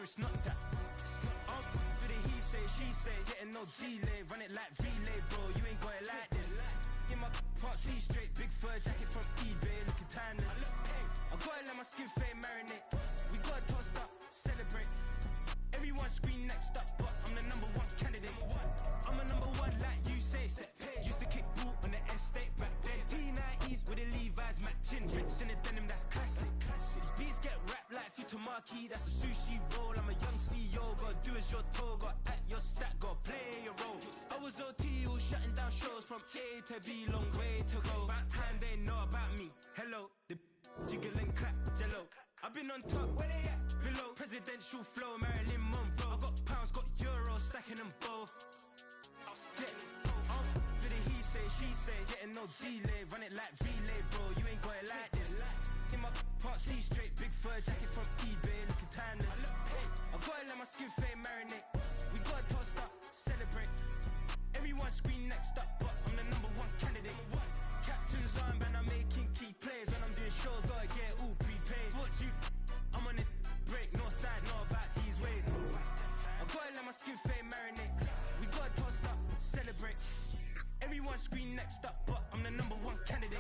it's not that. For the he say, she say, getting no delay, run it like relay, bro, you ain't got it like this. In my part C straight, big fur jacket from eBay, looking timeless. I gotta let my skin fade marinate. We gotta toast up, celebrate. Everyone scream next up, but I'm the #1 candidate. I'm a #1 like you say. Used to kick boot on the estate back then. T90s with the Levi's matching. Bricks in the denim, that's classic. These beats get wrapped like Futamaki, that's a sushi roll. I'm a young CEO, gotta do as you're told, gotta act your stat, gotta play your role. I was OT, all shutting down shows from A to B, long way to go. About time they know about me. Hello, the jiggle and clap, jello. I've been on top, where they at? Below, presidential flow, Marilyn Monroe. I got pounds, got euros, stacking them both. For the he say, she say, getting no delay, run it like relay, bro, you ain't got it like this. In my part C straight, big fur jacket from eBay, looking timeless. I gotta let my skin fade marinate. We gotta toast up, celebrate. Everyone scream next up, but I'm the #1 candidate. Captain's armband, I'm making key plays. When I'm doing shows, gotta get all prepaid. What you? I'm on it, break, no side, know about these ways. I gotta let my skin fade marinate. We gotta toast up, celebrate. Everyone scream next up, but I'm the #1 candidate.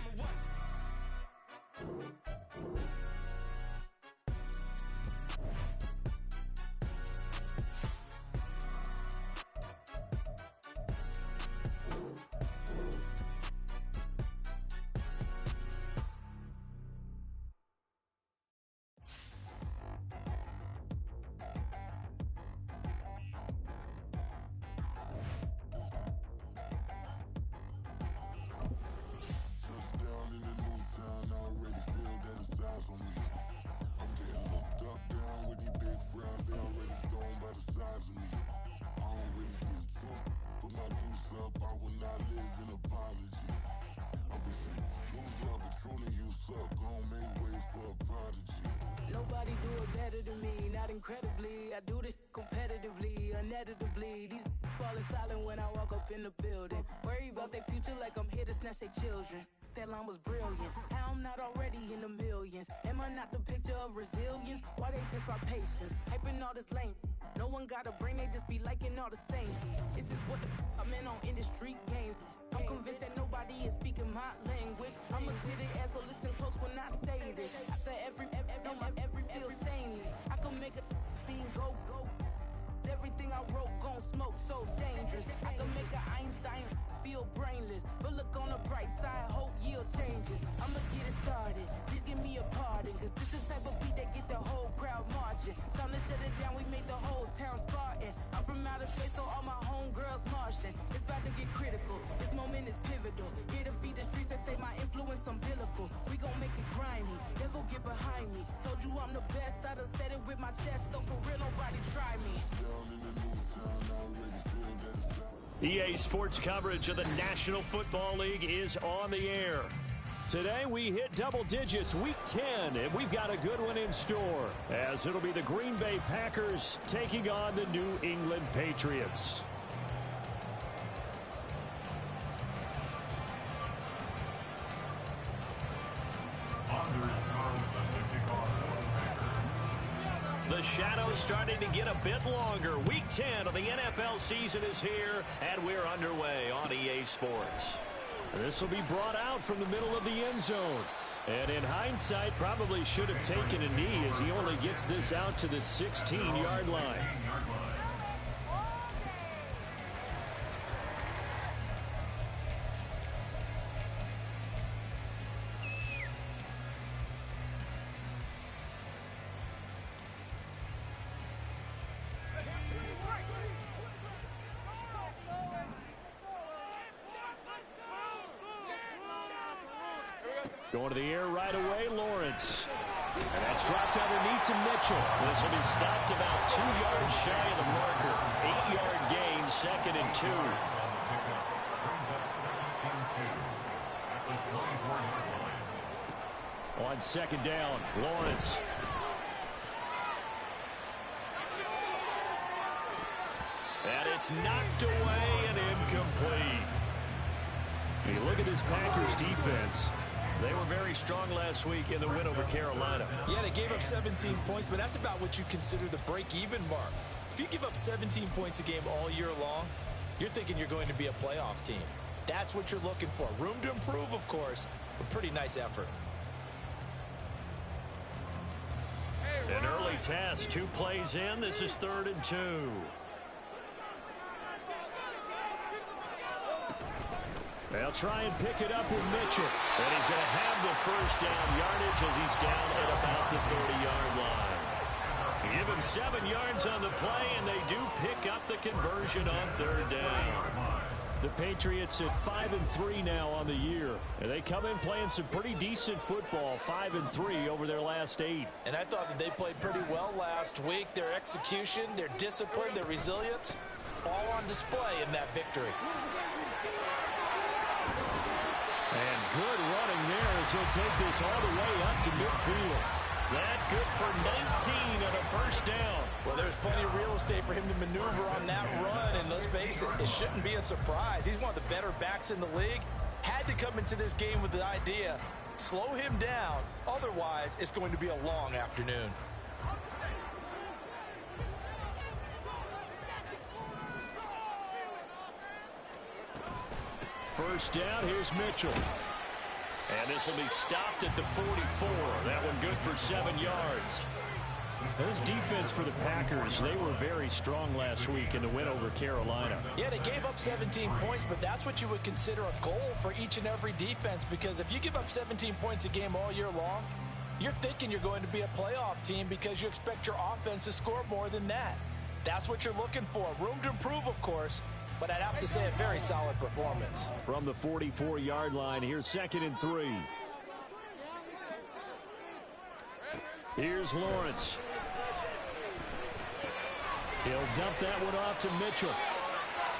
Nobody do it better than me, not incredibly. I do this competitively, uneditably. These falling silent when I walk up in the building. Worry about their future like I'm here to snatch their children. That line was brilliant. How I'm not already in the millions? Am I not the picture of resilience? Why they test my patience? Hyping all this lame. No one got a brain, they just be liking all the same. This is what the I'm in on industry games. I'm convinced that nobody is speaking my language. I'm a good ass, so listen close when I say this. After every feel stainless. I can make a fiend go. Everything I wrote gon' smoke, so dangerous. I can make an Einstein feel brainless. But look on the bright side, hope yield changes. I'ma get it started, please give me a pardon. Cause this the type of beat that get the whole crowd marching. Time to shut it down, we made the whole town Spartan. I'm from outer space, so all my homegirls Martian. It's about to get critical, this moment is pivotal. Here to feed the streets that say my influence umbilical. We gon' make it grimy, never get behind me. Told you I'm the best, I done said it with my chest. So for real, nobody try me. EA Sports coverage of the National Football League is on the air. Today we hit double digits, week 10, and we've got a good one in store, as it'll be the Green Bay Packers taking on the New England Patriots. The shadow's starting to get a bit longer. Week 10 of the NFL season is here, and we're underway on EA Sports. This will be brought out from the middle of the end zone. And in hindsight, probably should have taken a knee as he only gets this out to the 16-yard line. Going to the air right away, Lawrence. And that's dropped underneath to Mitchell. This will be stopped about 2 yards shy of the marker. 8-yard gain, 2nd and 2. On 2nd down, Lawrence. And it's knocked away and incomplete. When you look at this Packers defense, They were very strong last week in the win over Carolina. Yeah, they gave up 17 points, but that's about what you consider the break-even mark. If you give up 17 points a game all year long, you're thinking you're going to be a playoff team. That's what you're looking for. Room to improve, of course, but pretty nice effort. An early test, 2 plays in. This is 3rd and 2. They'll try and pick it up with Mitchell. And he's going to have the first down yardage as he's down at about the 30-yard line. Give him 7 yards on the play, and they do pick up the conversion on 3rd down. The Patriots at 5-3 now on the year. And they come in playing some pretty decent football, 5-3 over their last 8. And I thought that they played pretty well last week. Their execution, their discipline, their resilience, all on display in that victory. And good running there as he'll take this all the way up to midfield. That good for 19 and a first down. Well, there's plenty of real estate for him to maneuver on that run, and let's face it, it shouldn't be a surprise. He's one of the better backs in the league. Had to come into this game with the idea, slow him down, otherwise it's going to be a long afternoon. First down, here's Mitchell. And this will be stopped at the 44. That one good for 7 yards. This defense for the Packers, they were very strong last week in the win over Carolina. Yeah, they gave up 17 points, but that's what you would consider a goal for each and every defense, because if you give up 17 points a game all year long, you're thinking you're going to be a playoff team because you expect your offense to score more than that. That's what you're looking for. Room to improve, of course, but I'd have to say a very solid performance. From the 44-yard line, here's 2nd and 3. Here's Lawrence. He'll dump that one off to Mitchell.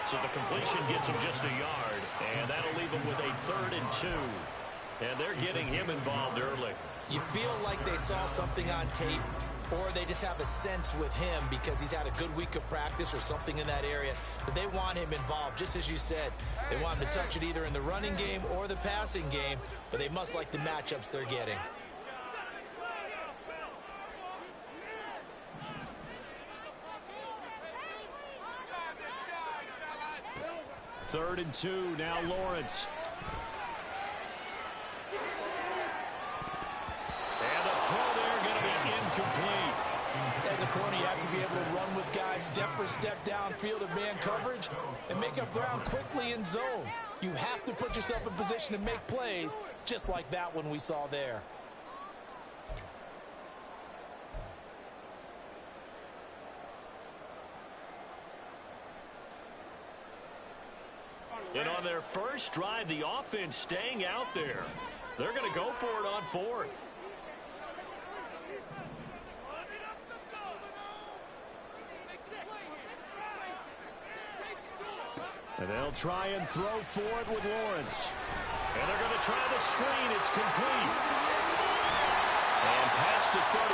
So the completion gets him just a yard, and that'll leave him with a 3rd and 2. And they're getting him involved early. You feel like they saw something on tape, or they just have a sense with him because he's had a good week of practice or something in that area that they want him involved. Just as you said, they want him to touch it either in the running game or the passing game, but they must like the matchups they're getting. Third and 2, now Lawrence. And the throw there going to be incomplete. As a corner, you have to be able to run with guys step for step downfield of man coverage and make up ground quickly in zone. You have to put yourself in position to make plays, just like that one we saw there. And on their first drive, the offense staying out there. They're going to go for it on 4th. And they'll try and throw for it with Lawrence. And they're going to try the screen. It's complete. And past the 35,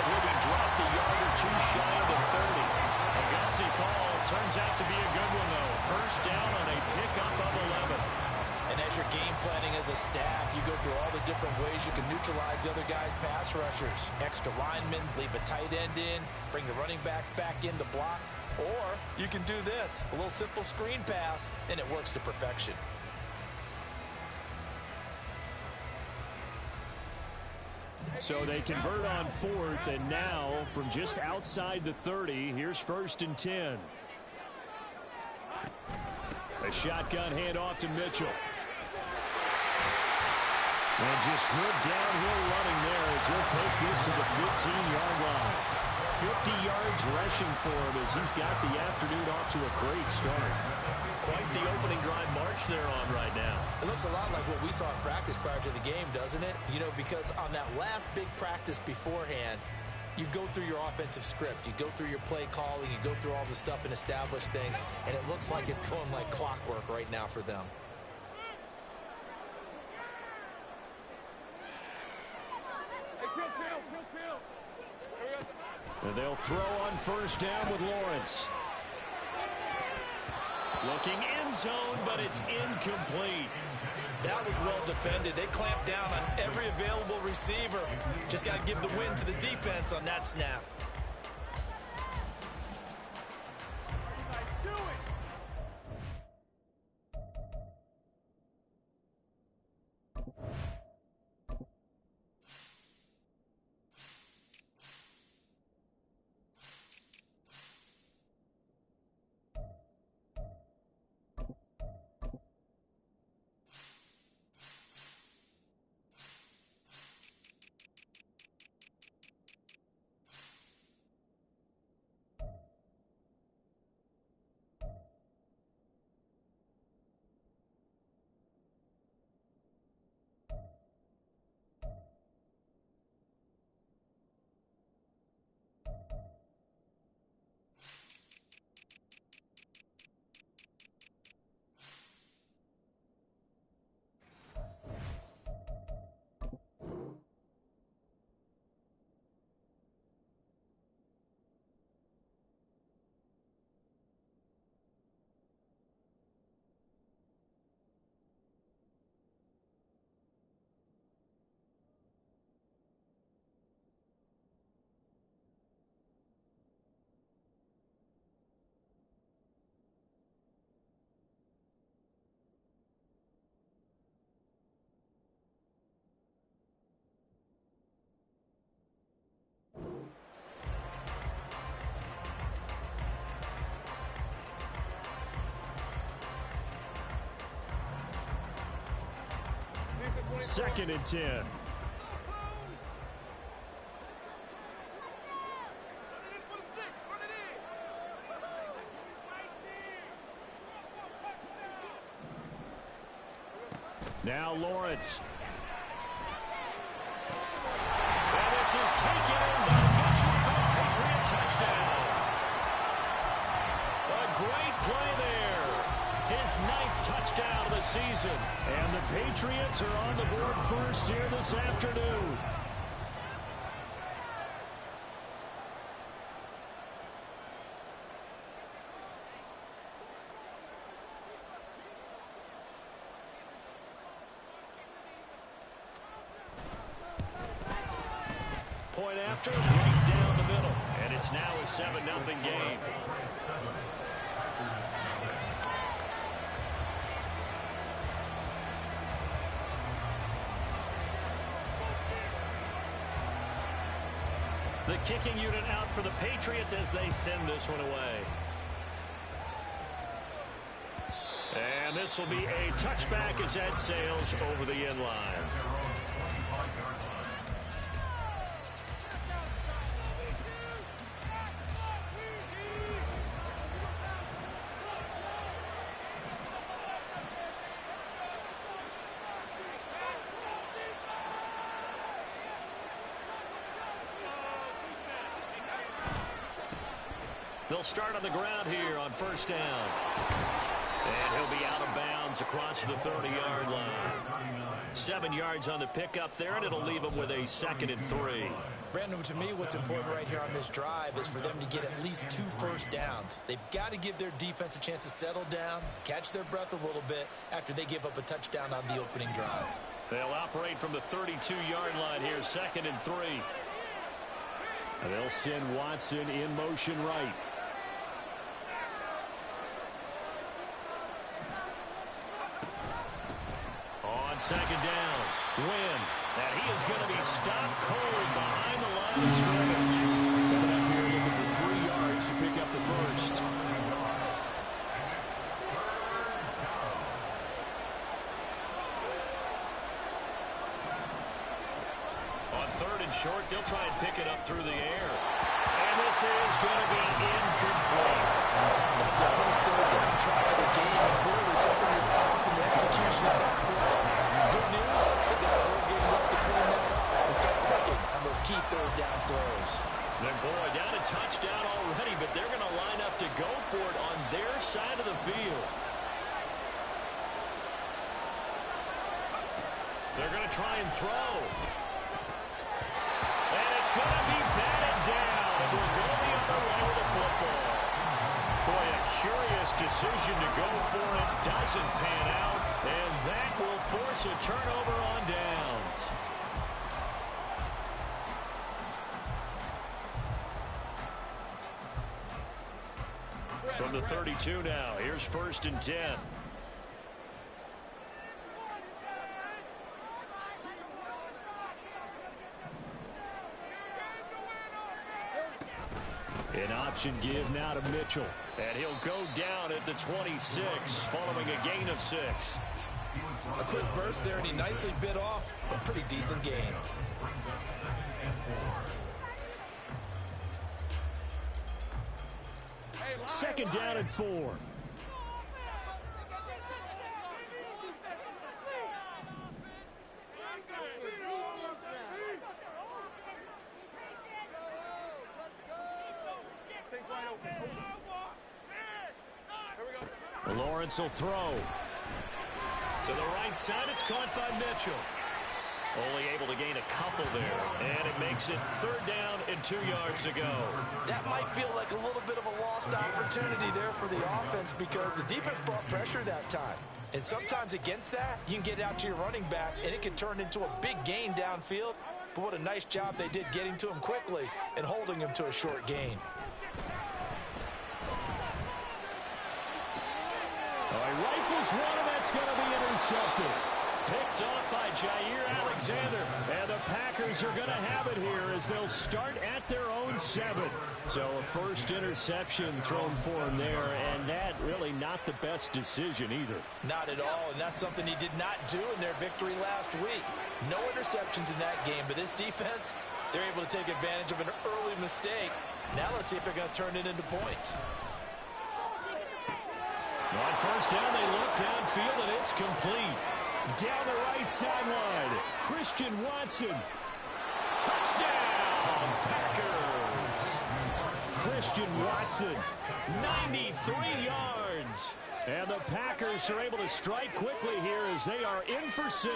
he'll be dropped a yard or 2 shy of the 30. A gutsy call. Turns out to be a good one, though. First down on a pickup of 11. And as you're game planning as a staff, you go through all the different ways you can neutralize the other guy's pass rushers. Extra linemen, leave a tight end in, bring the running backs back in to block. Or you can do this, a little simple screen pass, and it works to perfection. So they convert on 4th, and now from just outside the 30, here's 1st and 10. A shotgun handoff to Mitchell. And just good downhill running there as he'll take this to the 15-yard line. 50 yards rushing for him as he's got the afternoon off to a great start. Quite the opening drive march they're on right now. It looks a lot like what we saw in practice prior to the game, doesn't it? You know, because on that last big practice beforehand, you go through your offensive script, you go through your play calling, you go through all the stuff and establish things, and it looks like it's going like clockwork right now for them. And they'll throw on first down with Lawrence. Looking end zone, but it's incomplete. That was well defended. They clamped down on every available receiver. Just got to give the win to the defense on that snap. Second and 10. Now Lawrence. And this is taken in by Mitchell for a Patriot touchdown. A great play there. His 9th touchdown of the season. And the Patriots are on the board first here this afternoon. Point after, right down the middle. And it's now a 7-0 game. The kicking unit out for the Patriots as they send this one away. And this will be a touchback as that sails over the end line. They'll start on the ground here on first down. And he'll be out of bounds across the 30-yard line. 7 yards on the pickup there, and it'll leave him with a 2nd and 3. Brandon, to me, what's important right here on this drive is for them to get at least 2 first downs. They've got to give their defense a chance to settle down, catch their breath a little bit after they give up a touchdown on the opening drive. They'll operate from the 32-yard line here, 2nd and 3. And they'll send Watson in motion right. On second down, Wynn. And he is going to be stopped cold behind the line of scrimmage. Coming up here looking for 3 yards to pick up the first. On 3rd and short, they'll try and pick it up through the air. And this is going to be incomplete. That's the first 3rd down try of the game, and clearly something was off in the execution of that play. Good news, they got a whole game left to clean that up and start clicking on those key 3rd down throws. Then, boy, down a touchdown already, but they're going to line up to go for it on their side of the field. They're going to try and throw. And it's going to be batted down, and we're going to be on the way with the football. Boy, a curious decision to go for it. Doesn't pan out, and that will force force a turnover on downs. From the 32 now, here's 1st and 10. An option give now to Mitchell. And he'll go down at the 26 following a gain of 6. A quick burst there, and he nicely bit off a pretty decent gain. Second down and 4. Lawrence will throw. To the right side, it's caught by Mitchell. Only able to gain a couple there, and it makes it 3rd down and 2 yards to go. That might feel like a little bit of a lost opportunity there for the offense because the defense brought pressure that time. And sometimes against that, you can get out to your running back, and it can turn into a big gain downfield. But what a nice job they did getting to him quickly and holding him to a short gain. He rifles one, and that's going to be intercepted. Picked off by Jair Alexander. And the Packers are going to have it here as they'll start at their own 7. So a first interception thrown for him there, and that really not the best decision either. Not at all, and that's something he did not do in their victory last week. No interceptions in that game, but this defense, they're able to take advantage of an early mistake. Now let's see if they're going to turn it into points. On 1st down, they look downfield, and it's complete. Down the right sideline, Christian Watson. Touchdown, Packers. Christian Watson, 93 yards. And the Packers are able to strike quickly here as they are in for 6.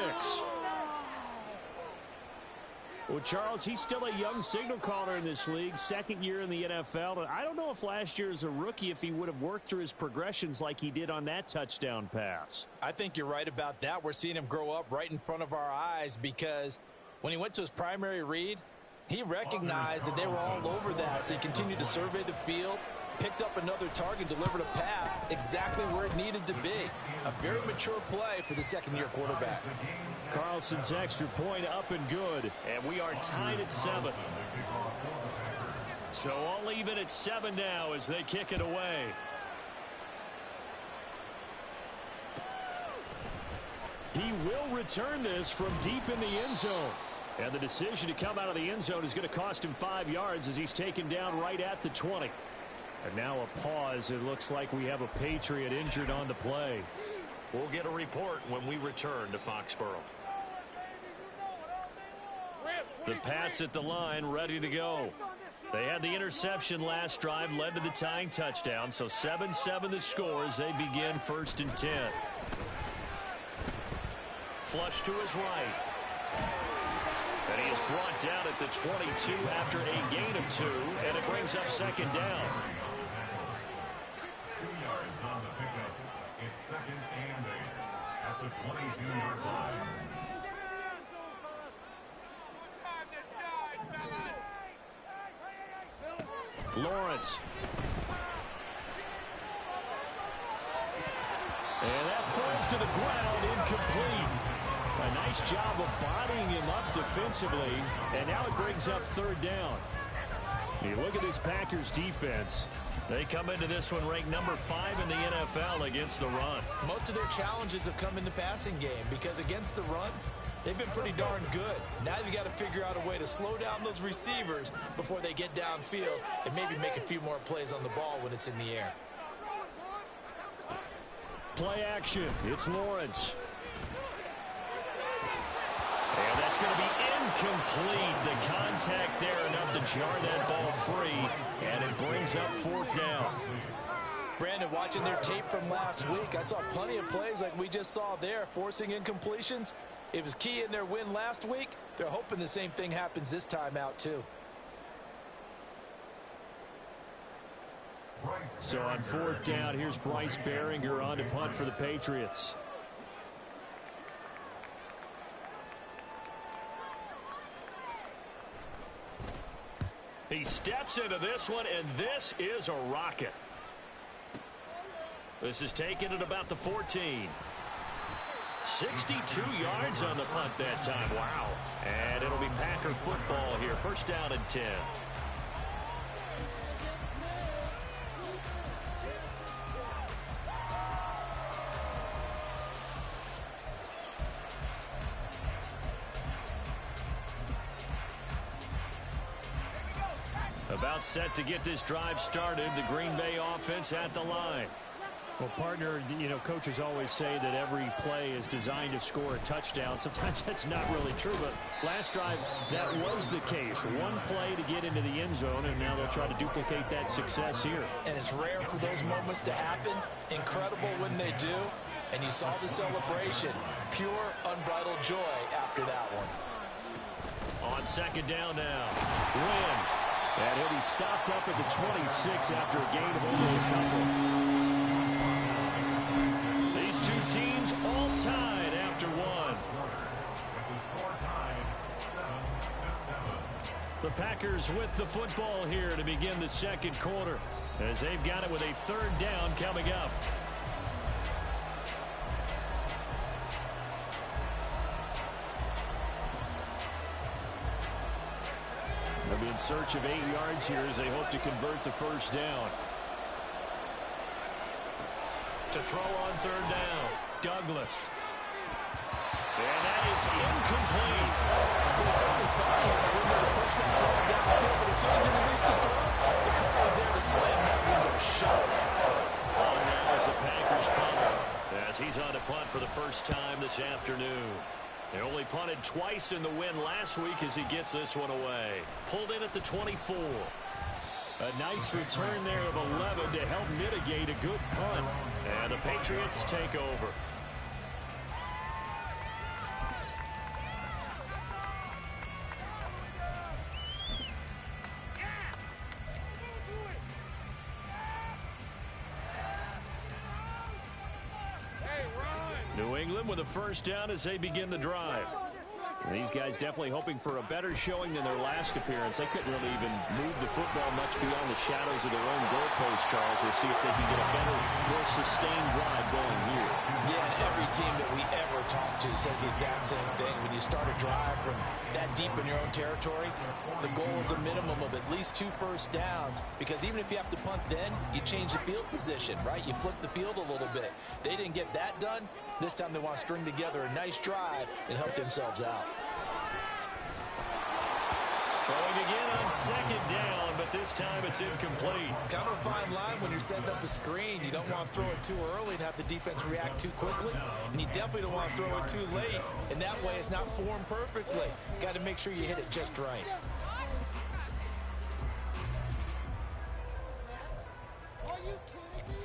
Well, Charles, he's still a young signal caller in this league, 2nd year in the NFL. And I don't know if last year as a rookie, if he would have worked through his progressions like he did on that touchdown pass. I think you're right about that. We're seeing him grow up right in front of our eyes because when he went to his primary read, he recognized that they were all over that. So he continued to survey the field, picked up another target, delivered a pass exactly where it needed to be. A very mature play for the 2nd-year quarterback. Carlson's extra point up and good, and we are tied at 7. So all even at 7 now as they kick it away. He will return this from deep in the end zone. And the decision to come out of the end zone is going to cost him 5 yards as he's taken down right at the 20. And now a pause. It looks like we have a Patriot injured on the play. We'll get a report when we return to Foxborough. The Pats at the line, ready to go. They had the interception last drive, led to the tying touchdown. So 7-7 the score as they begin 1st and 10. Flush to his right. And he is brought down at the 22 after a gain of 2, and it brings up 2nd down. 2 yards on the pickup. It's 2nd and 8 at the 22-yard line. Lawrence. And that falls to the ground, incomplete. A nice job of bodying him up defensively, and now it brings up 3rd down. You look at this Packers defense. They come into this one ranked number 5 in the NFL against the run. Most of their challenges have come in the passing game because against the run, they've been pretty darn good. Now you got to figure out a way to slow down those receivers before they get downfield and maybe make a few more plays on the ball when it's in the air. Play action. It's Lawrence. And that's going to be incomplete. The contact there enough to jar that ball free, and it brings up 4th down. Brandon, watching their tape from last week, I saw plenty of plays like we just saw there, forcing incompletions. It was key in their win last week. They're hoping the same thing happens this time out, too. So on 4th down, here's Bryce Behringer on to punt for the Patriots. he steps into this one, and this is a rocket. This is taken at about the 14. 62 yards on the punt that time. Wow. And it'll be Packer football here. First down and 10. About set to get this drive started. The Green Bay offense at the line. Well, partner, coaches always say that every play is designed to score a touchdown. Sometimes that's not really true, but last drive, that was the case. One play to get into the end zone, and now they'll try to duplicate that success here. And it's rare for those moments to happen. Incredible when they do. And you saw the celebration. Pure, unbridled joy after that one. On second down now. Win. And he'll be stopped up at the 26 after a gain of only a couple. These two teams all tied after one. The Packers with the football here to begin the second quarter, as they've got it with a third down coming up. They'll be in search of 8 yards here as they hope to convert the first down. To throw on third down, Douglas. And that is incomplete. Well, certainly thought he had a window to push that ball downfield, but as soon as he released the throw, the corner was there to slam that window shut. On now is the Packers punter, as he's on to punt for the first time this afternoon. They only punted twice in the win last week as he gets this one away. Pulled in at the 24. A nice return there of 11 to help mitigate a good punt. And the Patriots take over. New England with a first down as they begin the drive. And these guys definitely hoping for a better showing than their last appearance. They couldn't really even move the football much beyond the shadows of their own goalpost, Charles. We'll see if they can get a better, more sustained drive going here. Yeah, and every team that we ever talk to says the exact same thing. When you start a drive from that deep in your own territory, the goal is a minimum of at least 2 first downs, because even if you have to punt then, you change the field position, right? You flip the field a little bit. They didn't get that done. This time they want to string together a nice drive and help themselves out. Throwing again on second down, but this time it's incomplete. Kind of a fine line when you're setting up a screen. You don't want to throw it too early and have the defense react too quickly. And you definitely don't want to throw it too late. And that way it's not formed perfectly. Got to make sure you hit it just right. Are you kidding me?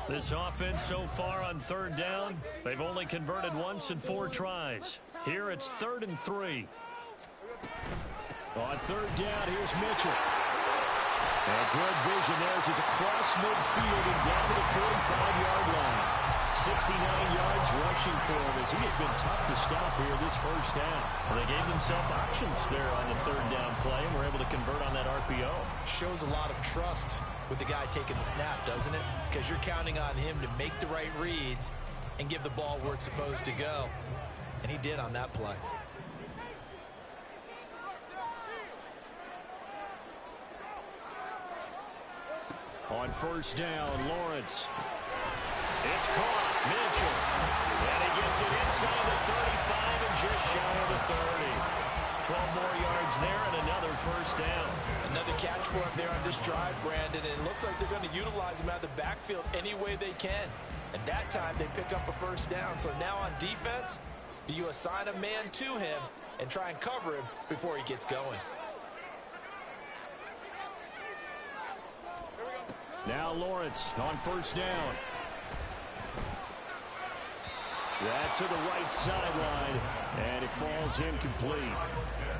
This offense so far on third down, they've only converted once in 4 tries. Here it's 3rd and 3. On third down, here's Mitchell. And good vision there as he's across midfield and down to the 45-yard line. 69 yards rushing for him as he has been tough to stop here this first down. Well, they gave themselves options there on the third down play and were able to convert on that RPO. Shows a lot of trust with the guy taking the snap, doesn't it? Because you're counting on him to make the right reads and give the ball where it's supposed to go. And he did on that play. On first down, Lawrence. It's caught. Mitchell. And he gets it inside the 35 and just shy of the 30. 12 more yards there and another first down. Another catch for him there on this drive, Brandon. And it looks like they're going to utilize him out of the backfield any way they can. And that time they pick up a first down. So now on defense, do you assign a man to him and try and cover him before he gets going? Now Lawrence on first down. That's to the right sideline, and it falls incomplete.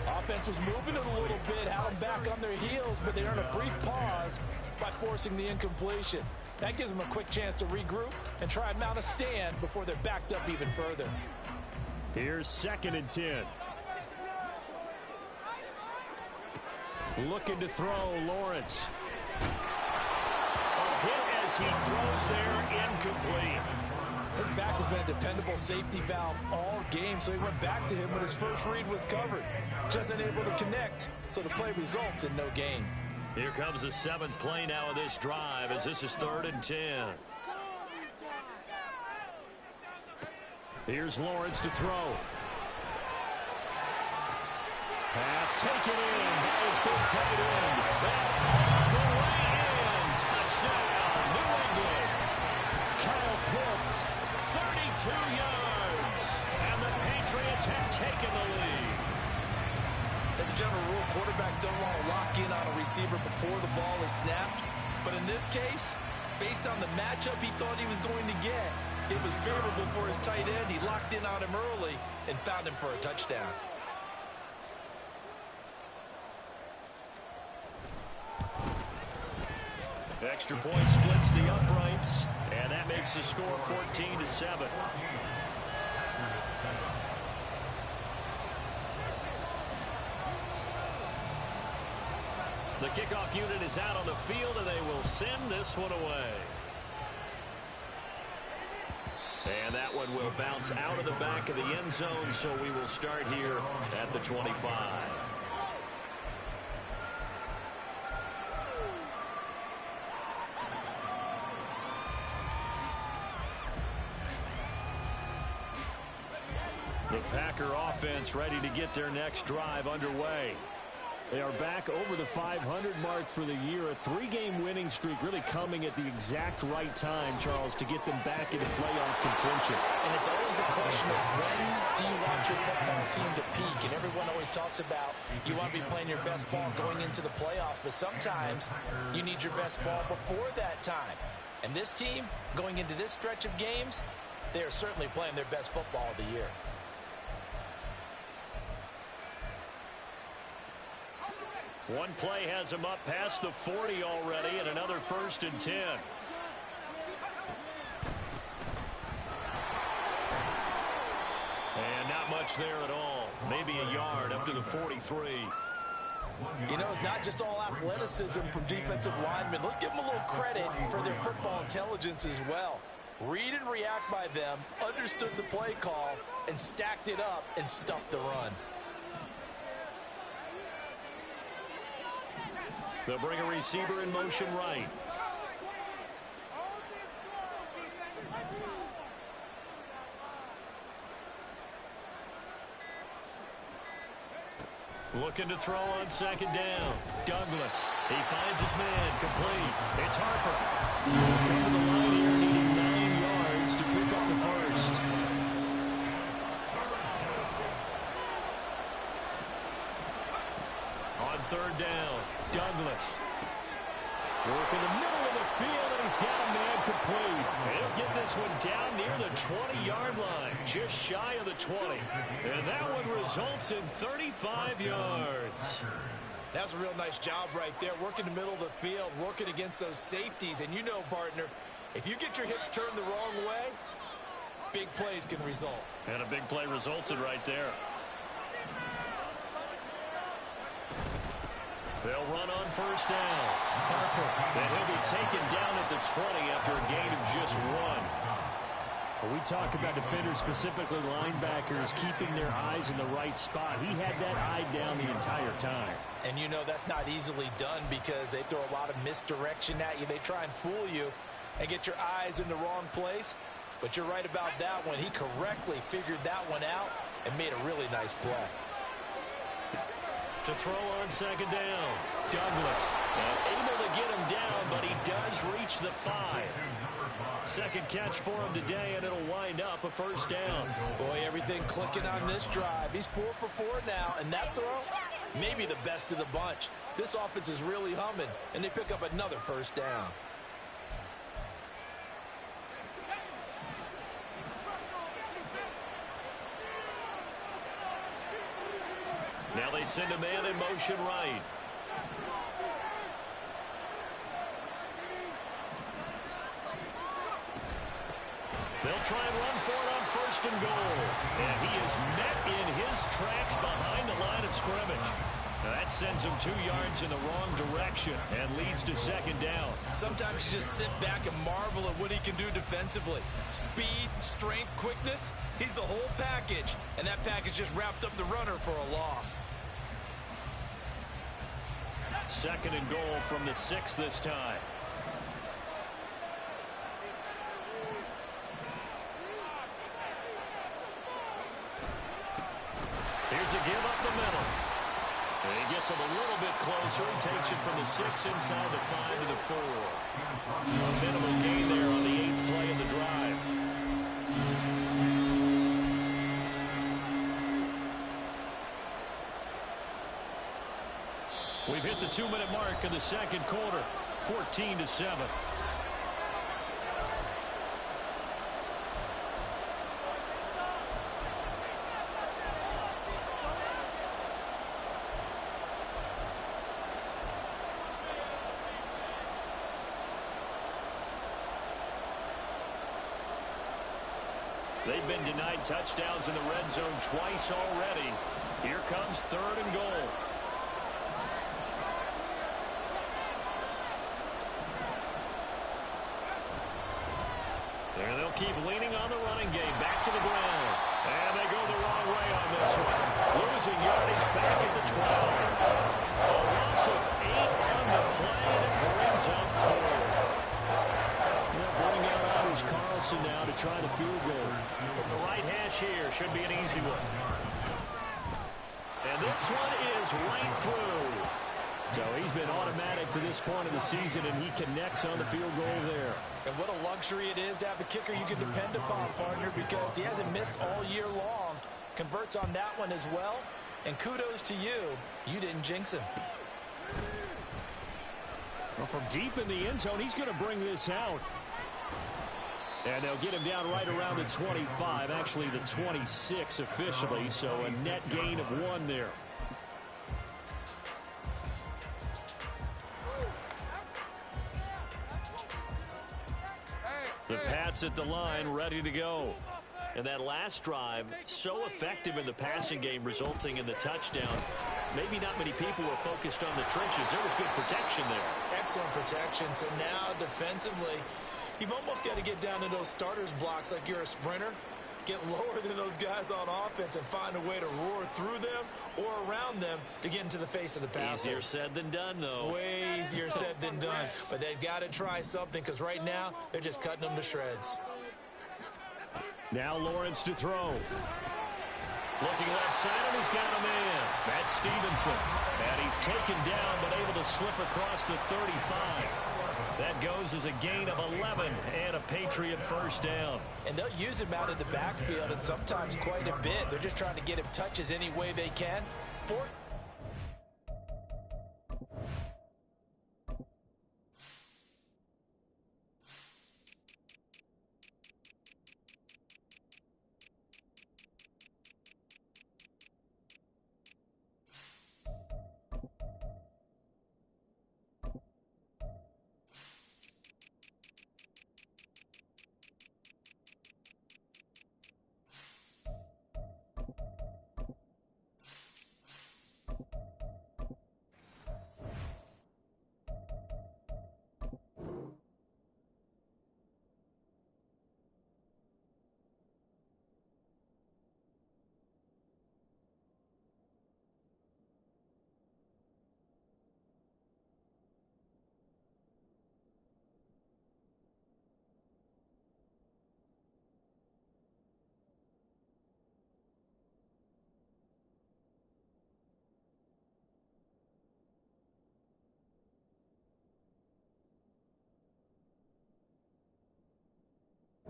Offense was moving it a little bit, had them back on their heels, but they earned a brief pause by forcing the incompletion. That gives them a quick chance to regroup and try and mount a stand before they're backed up even further. Here's 2nd and 10. Looking to throw, Lawrence. A hit as he throws there, incomplete. His back has been a dependable safety valve all game, so he went back to him when his first read was covered. Just unable to connect, so the play results in no gain. Here comes the 7th play now of this drive as this is 3rd and 10. Here's Lawrence to throw. Pass taken in by his big tight end. The way in. Touchdown, New England. Kyle Pitts, 32 yards. And the Patriots have taken the lead. As a general rule, quarterbacks don't want to lock in on a receiver before the ball is snapped. But in this case, based on the matchup he thought he was going to get, it was favorable for his tight end. He locked in on him early and found him for a touchdown. Extra point splits the uprights, and that makes the score 14-7. The kickoff unit is out on the field, and they will send this one away. And that one will bounce out of the back of the end zone, so we will start here at the 25. The Packer offense ready to get their next drive underway. They are back over the 500 mark for the year. A 3-game winning streak really coming at the exact right time, Charles, to get them back into playoff contention. And it's always a question of when do you want your football team to peak? And everyone always talks about you want to be playing your best ball going into the playoffs, but sometimes you need your best ball before that time. And this team, going into this stretch of games, they are certainly playing their best football of the year. One play has him up past the 40 already, and another 1st and 10. And not much there at all. Maybe a yard up to the 43. You know, it's not just all athleticism from defensive linemen. Let's give them a little credit for their football intelligence as well. Read and react by them, understood the play call, and stacked it up and stuffed the run. They'll bring a receiver in motion right. Looking to throw on 2nd down. Douglas. He finds his man. Complete. It's Harper. Come to the line here, needing 9 yards to pick up the first. On 3rd down, Douglas. Work in the middle of the field, and he's got a man complete. He'll get this one down near the 20-yard line, just shy of the 20. And that one results in 35 yards. That's a real nice job right there, working the middle of the field, working against those safeties. And you know, partner, if you get your hips turned the wrong way, big plays can result. And a big play resulted right there. They'll run on 1st down. Harper. And he'll be taken down at the 20 after a gain of just 1. When we talk about defenders, specifically linebackers, keeping their eyes in the right spot. He had that eye down the entire time. And you know that's not easily done because they throw a lot of misdirection at you. They try and fool you and get your eyes in the wrong place. But you're right about that one. He correctly figured that one out and made a really nice play. To throw on 2nd down, Douglas. Able to get him down, but he does reach the 5. Second catch for him today, and it'll wind up a 1st down. Boy, everything clicking on this drive. He's 4 for 4 now, and that throw, maybe the best of the bunch. This offense is really humming, and they pick up another 1st down. Now they send a man in motion right. They'll try and run for it on 1st and goal. And he is met in his tracks behind the line of scrimmage. Now that sends him 2 yards in the wrong direction and leads to 2nd down. Sometimes you just sit back and marvel at what he can do defensively. Speed, strength, quickness, he's the whole package. And that package just wrapped up the runner for a loss. 2nd and goal from the 6 this time. Here's a give up the middle. And he gets him a little bit closer. He takes it from the 6 inside the 5 to the 4. A minimal gain there on the 8th play of the drive. We've hit the 2-minute mark in the 2nd quarter. 14-7. They've been denied touchdowns in the red zone twice already. Here comes 3rd and goal. And they'll keep leaning on the running game. Back to the ground. And they go the wrong way on this one. Losing yardage back at the 12. A loss of 8 on the play that brings up 4th. Bring out Anders Carlson now to try the field goal. From the right hash here, should be an easy one. And this one is right through. So he's been automatic to this point of the season, and he connects on the field goal there. And what a luxury it is to have a kicker you can depend upon, partner, because he hasn't missed all year long. Converts on that one as well. And kudos to you. You didn't jinx him. Well, from deep in the end zone, he's going to bring this out. And they'll get him down right around the 25, actually the 26 officially, so a net gain of 1 there. The Pats at the line, ready to go. And that last drive, so effective in the passing game, resulting in the touchdown. Maybe not many people were focused on the trenches. There was good protection there. Excellent protection. So now, defensively, you've almost got to get down to those starters blocks like you're a sprinter. Get lower than those guys on offense and find a way to roar through them or around them to get into the face of the passer. Easier said than done, though. Way easier said than done. But they've got to try something because right now they're just cutting them to shreds. Now Lawrence to throw. Looking left side, and he's got a man. That's Stevenson. And he's taken down, but able to slip across the 35. That goes as a gain of 11 and a Patriot 1st down. And they'll use him out in the backfield and sometimes quite a bit. They're just trying to get him touches any way they can.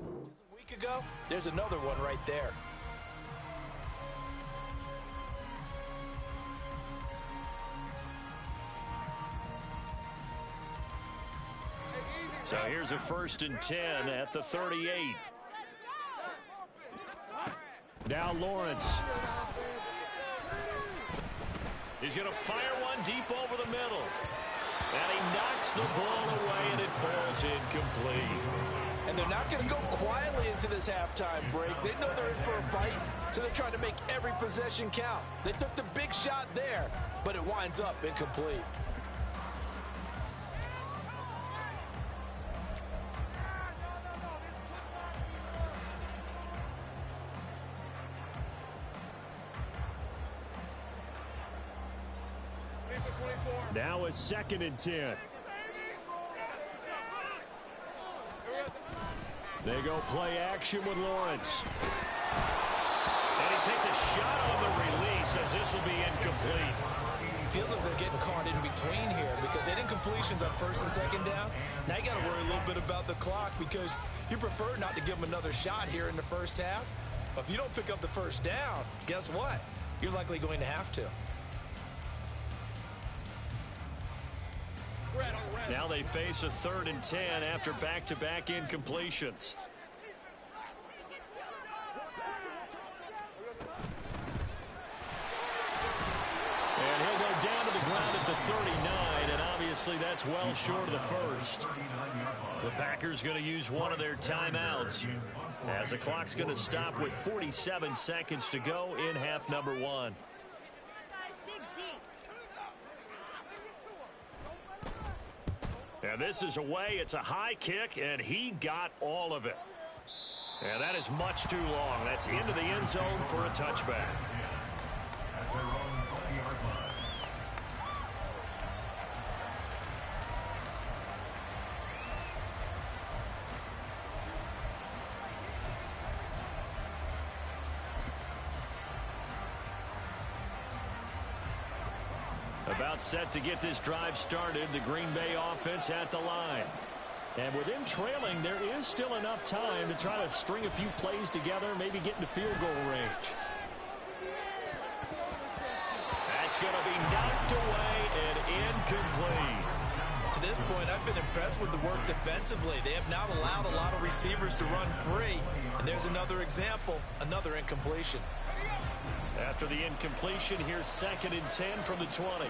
A week ago, there's another one right there. So here's a 1st and 10 at the 38. Now Lawrence. He's going to fire one deep over the middle. And he knocks the ball away, and it falls incomplete. And they're not going to go quietly into this halftime break. They know they're in for a fight, so they're trying to make every possession count. They took the big shot there, but it winds up incomplete. Now a 2nd and 10. They go play action with Lawrence. And he takes a shot on the release as this will be incomplete. Feels like they're getting caught in between here because they didn't completions on 1st and 2nd down. Now you got to worry a little bit about the clock because you prefer not to give them another shot here in the first half. But if you don't pick up the 1st down, guess what? You're likely going to have to. Now they face a 3rd and 10 after back-to-back incompletions. And he'll go down to the ground at the 39, and obviously that's well short of the 1st. The Packers going to use one of their timeouts as the clock's going to stop with 47 seconds to go in half number 1. And this is away. It's a high kick, and he got all of it. And that is much too long. That's into the end zone for a touchback. About set to get this drive started, the Green Bay offense at the line. And with them trailing, there is still enough time to try to string a few plays together, maybe get into field goal range. That's going to be knocked away and incomplete. To this point, I've been impressed with the work defensively. They have not allowed a lot of receivers to run free. And there's another example, another incompletion. After the incompletion, here's 2nd and 10 from the 20.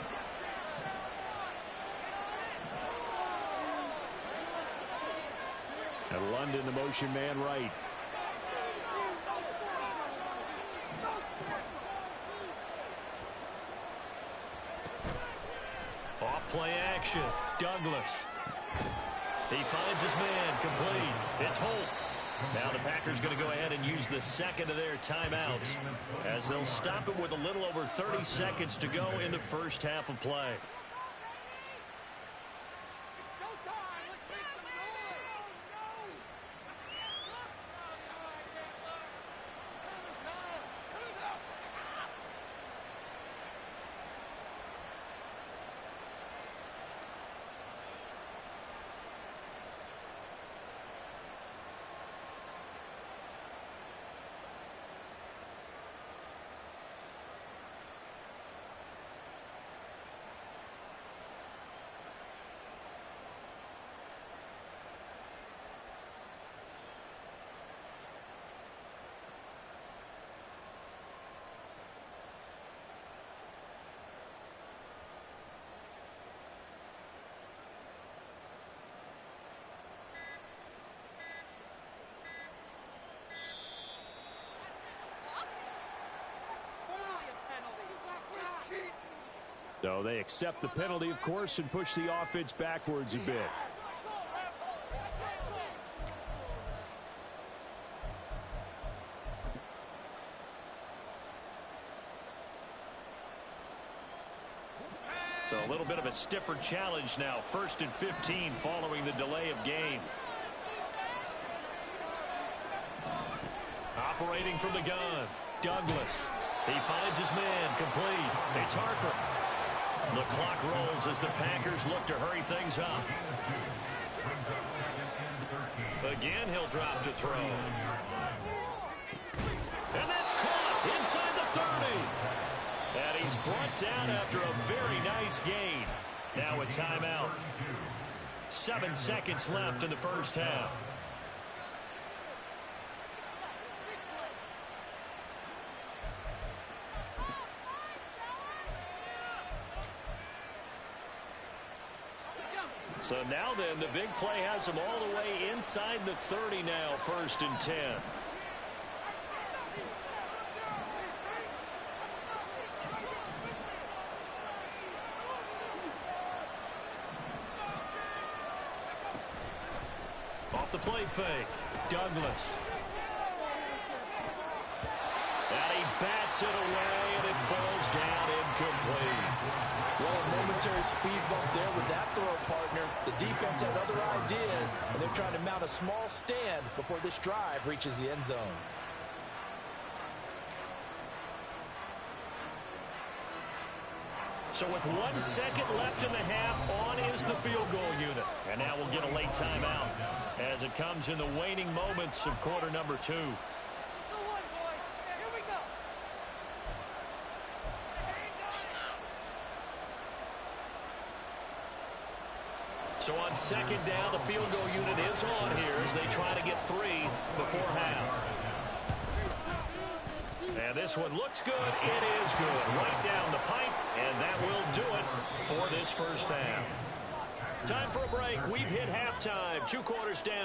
And London, the motion man right. Off play action. Douglas. He finds his man. Complete. It's Holt. Now the Packers going to go ahead and use the 2nd of their timeouts as they'll stop it with a little over 30 seconds to go in the first half of play. So they accept the penalty, of course, and push the offense backwards a bit. So a little bit of a stiffer challenge now. 1st and 15 following the delay of game. Operating from the gun, Douglas. He finds his man. Complete. It's Harper. The clock rolls as the Packers look to hurry things up. Again, he'll drop to throw. And that's caught inside the 30. And he's brought down after a very nice gain. Now a timeout. 7 seconds left in the first half. So now then, the big play has them all the way inside the 30 now, 1st and 10. Off the play fake, Douglas. And he bats it away, and it falls down incomplete. Well, a momentary speed bump there with that throw, partner. The defense had other ideas, and they're trying to mount a small stand before this drive reaches the end zone. So with 1 second left in the half, on is the field goal unit. And now we'll get a late timeout as it comes in the waning moments of quarter number 2. So on 2nd down, the field goal unit is on here as they try to get 3 before half. And this one looks good. It is good. Right down the pipe, and that will do it for this first half. Time for a break. We've hit halftime. 2 quarters down.